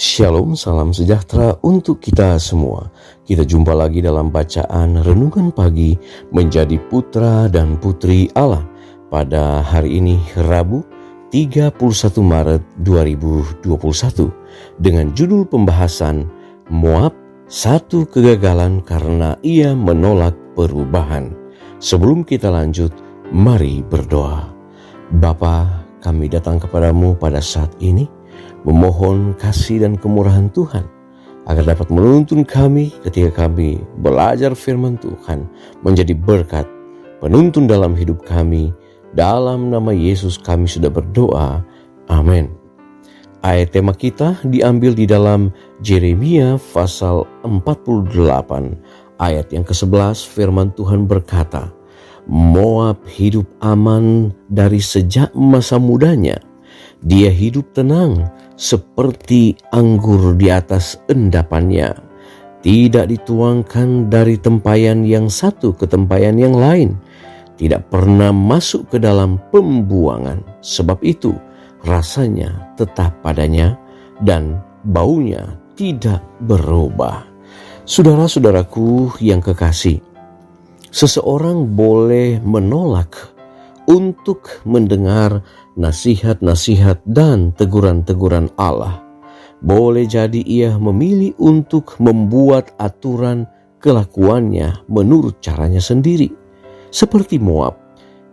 Shalom, salam sejahtera untuk kita semua. Kita jumpa lagi dalam bacaan Renungan Pagi Menjadi Putra dan Putri Allah pada hari ini Rabu 31 Maret 2021 dengan judul pembahasan Moab, satu kegagalan karena ia menolak perubahan. Sebelum kita lanjut, mari berdoa. Bapa, kami datang kepadamu pada saat ini memohon kasih dan kemurahan Tuhan agar dapat menuntun kami ketika kami belajar firman Tuhan menjadi berkat penuntun dalam hidup kami. Dalam nama Yesus kami sudah berdoa. Amin. Ayat tema kita diambil di dalam Yeremia pasal 48 ayat yang ke-11. Firman Tuhan berkata, Moab hidup aman dari sejak masa mudanya. Dia hidup tenang seperti anggur di atas endapannya. Tidak dituangkan dari tempayan yang satu ke tempayan yang lain. Tidak pernah masuk ke dalam pembuangan. Sebab itu rasanya tetap padanya dan baunya tidak berubah. Saudara-saudaraku yang kekasih, seseorang boleh menolak untuk mendengar nasihat-nasihat dan teguran-teguran Allah. Boleh jadi ia memilih untuk membuat aturan kelakuannya menurut caranya sendiri. Seperti Moab,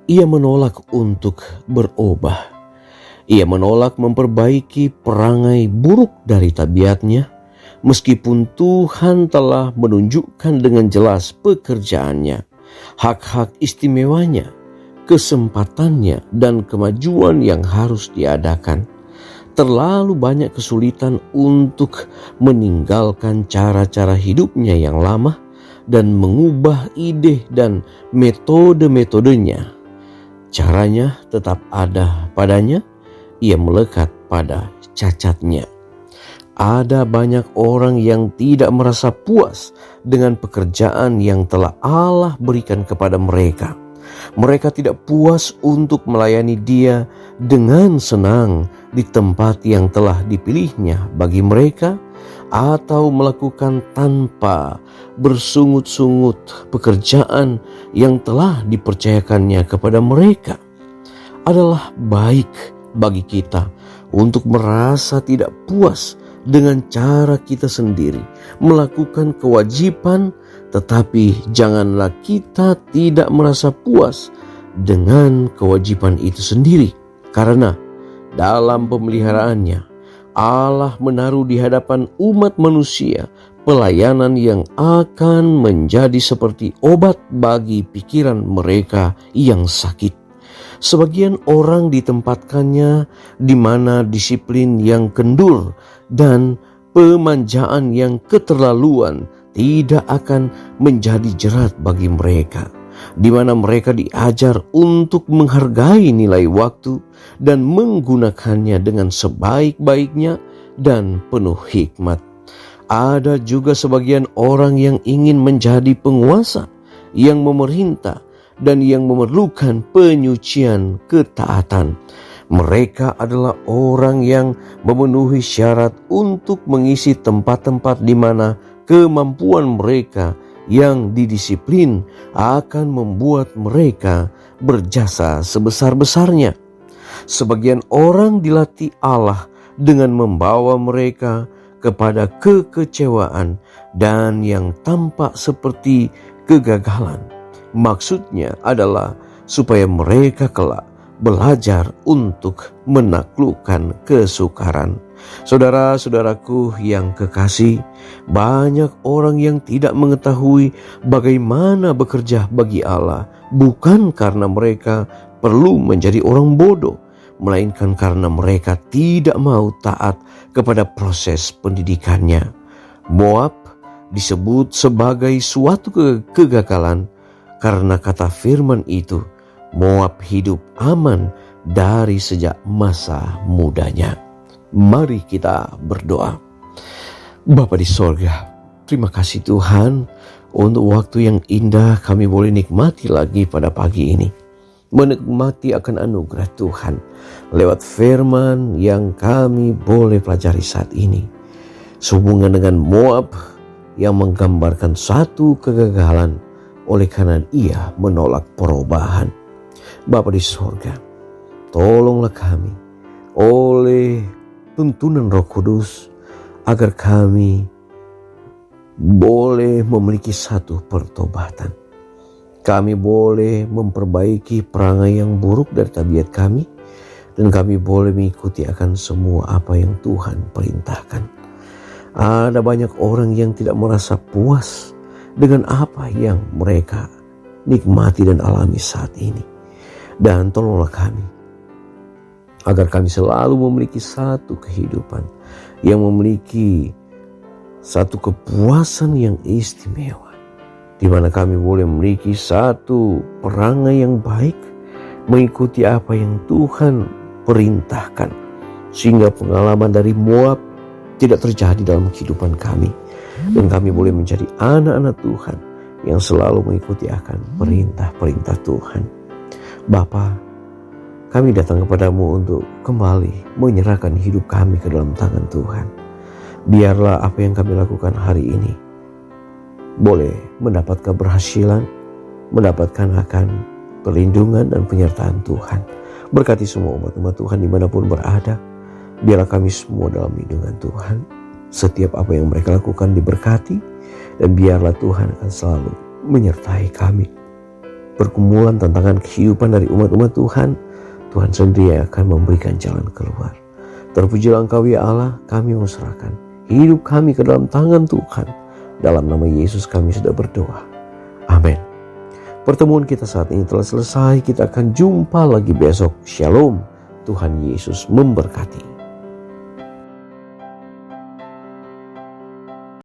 ia menolak untuk berubah. Ia menolak memperbaiki perangai buruk dari tabiatnya, meskipun Tuhan telah menunjukkan dengan jelas pekerjaannya, hak-hak istimewanya, kesempatannya dan kemajuan yang harus diadakan. Terlalu banyak kesulitan untuk meninggalkan cara-cara hidupnya yang lama dan mengubah ide dan metode-metodenya. Caranya tetap ada padanya, ia melekat pada cacatnya. Ada banyak orang yang tidak merasa puas dengan pekerjaan yang telah Allah berikan kepada mereka. Mereka tidak puas untuk melayani Dia dengan senang di tempat yang telah dipilihnya bagi mereka, atau melakukan tanpa bersungut-sungut pekerjaan yang telah dipercayakannya kepada mereka. Adalah baik bagi kita untuk merasa tidak puas dengan cara kita sendiri melakukan kewajiban, tetapi janganlah kita tidak merasa puas dengan kewajiban itu sendiri, karena dalam pemeliharaannya Allah menaruh di hadapan umat manusia pelayanan yang akan menjadi seperti obat bagi pikiran mereka yang sakit. Sebagian orang ditempatkannya di mana disiplin yang kendur dan pemanjaan yang keterlaluan tidak akan menjadi jerat bagi mereka, di mana mereka diajar untuk menghargai nilai waktu dan menggunakannya dengan sebaik-baiknya dan penuh hikmat. Ada juga sebagian orang yang ingin menjadi penguasa, yang memerintah dan yang memerlukan penyucian ketaatan. Mereka adalah orang yang memenuhi syarat untuk mengisi tempat-tempat di mana kemampuan mereka yang didisiplin akan membuat mereka berjasa sebesar-besarnya. Sebagian orang dilatih Allah dengan membawa mereka kepada kekecewaan dan yang tampak seperti kegagalan. Maksudnya adalah supaya mereka kelak belajar untuk menaklukkan kesukaran. Saudara-saudaraku yang kekasih, banyak orang yang tidak mengetahui bagaimana bekerja bagi Allah, bukan karena mereka perlu menjadi orang bodoh, melainkan karena mereka tidak mau taat kepada proses pendidikannya. Moab disebut sebagai suatu kegagalan karena kata firman itu, Moab hidup aman dari sejak masa mudanya. Mari kita berdoa. Bapa di sorga, terima kasih Tuhan untuk waktu yang indah kami boleh nikmati lagi pada pagi ini. Menikmati akan anugerah Tuhan lewat firman yang kami boleh pelajari saat ini. Sehubungan dengan Moab yang menggambarkan satu kegagalan oleh karena ia menolak perubahan. Bapa di sorga, tolonglah kami oleh tuntunan Roh Kudus agar kami boleh memiliki satu pertobatan. Kami boleh memperbaiki perangai yang buruk dari tabiat kami, dan kami boleh mengikuti akan semua apa yang Tuhan perintahkan. Ada banyak orang yang tidak merasa puas dengan apa yang mereka nikmati dan alami saat ini. Dan tolonglah kami agar kami selalu memiliki satu kehidupan yang memiliki satu kepuasan yang istimewa, di mana kami boleh memiliki satu perangai yang baik, mengikuti apa yang Tuhan perintahkan, sehingga pengalaman dari Moab tidak terjadi dalam kehidupan kami, dan kami boleh menjadi anak-anak Tuhan yang selalu mengikuti akan perintah-perintah Tuhan. Bapa, kami datang kepadamu untuk kembali menyerahkan hidup kami ke dalam tangan Tuhan. Biarlah apa yang kami lakukan hari ini boleh mendapat keberhasilan, mendapatkan akan perlindungan dan penyertaan Tuhan. Berkati semua umat-umat Tuhan dimanapun berada. Biarlah kami semua dalam lindungan Tuhan. Setiap apa yang mereka lakukan diberkati, dan biarlah Tuhan akan selalu menyertai kami. Pergumulan tantangan kehidupan dari umat-umat Tuhan, Tuhan sendiri akan memberikan jalan keluar. Terpujilah Engkau ya Allah, kami menyerahkan hidup kami ke dalam tangan Tuhan. Dalam nama Yesus kami sudah berdoa. Amin. Pertemuan kita saat ini telah selesai. Kita akan jumpa lagi besok. Shalom. Tuhan Yesus memberkati.